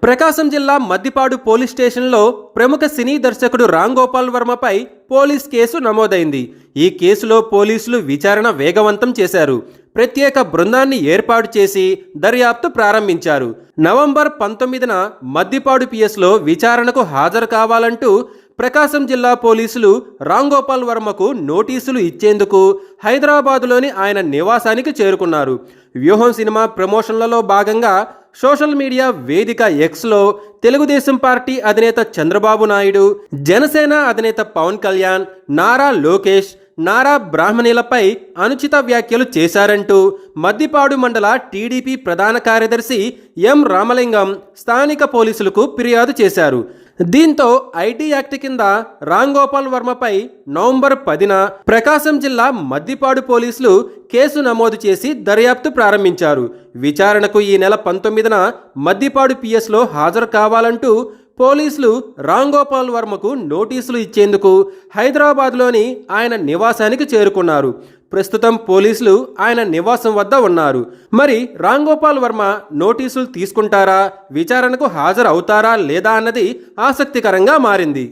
ప్రకాశం జిల్లా మద్దిపాడు పోలీస్ స్టేషన్లో ప్రముఖ సినీ దర్శకుడు రామ్ గోపాల్ వర్మపై పోలీస్ కేసు నమోదైంది. ఈ కేసులో పోలీసులు విచారణ వేగవంతం చేశారు. ప్రత్యేక బృందాన్ని ఏర్పాటు చేసి దర్యాప్తు ప్రారంభించారు. నవంబర్ 19న మద్దిపాడు పిఎస్లో విచారణకు హాజరు కావాలంటూ ప్రకాశం జిల్లా పోలీసులు రామ్ గోపాల్ వర్మకు నోటీసులు ఇచ్చేందుకు హైదరాబాదులోని ఆయన నివాసానికి చేరుకున్నారు. వ్యూహం సినిమా ప్రమోషన్లలో భాగంగా సోషల్ మీడియా వేదిక ఎక్స్లో తెలుగుదేశం పార్టీ అధినేత చంద్రబాబు నాయుడు, జనసేన అధినేత పవన్ కళ్యాణ్, నారా లోకేష్, నారా బ్రాహ్మణిలపై అనుచిత వ్యాఖ్యలు చేశారంటూ మద్దిపాడు మండల టీడీపీ ప్రధాన కార్యదర్శి ఎం రామలింగం స్థానిక పోలీసులకు ఫిర్యాదు చేశారు. దీంతో ఐటీ యాక్ట్ కింద రామ్ గోపాల్ వర్మపై నవంబర్ 10న ప్రకాశం జిల్లా మద్దిపాడు పోలీసులు కేసు నమోదు చేసి దర్యాప్తు ప్రారంభించారు. విచారణకు ఈ నెల 19న మద్దిపాడు పిఎస్లో హాజరు కావాలంటూ పోలీసులు రామ్ గోపాల్ వర్మకు నోటీసులు ఇచ్చేందుకు హైదరాబాద్లోని ఆయన నివాసానికి చేరుకున్నారు. ప్రస్తుతం పోలీసులు ఆయన నివాసం వద్ద ఉన్నారు. మరి రామ్ గోపాల్ వర్మ నోటీసులు తీసుకుంటారా, విచారణకు హాజరు అవుతారా లేదా అన్నది ఆసక్తికరంగా మారింది.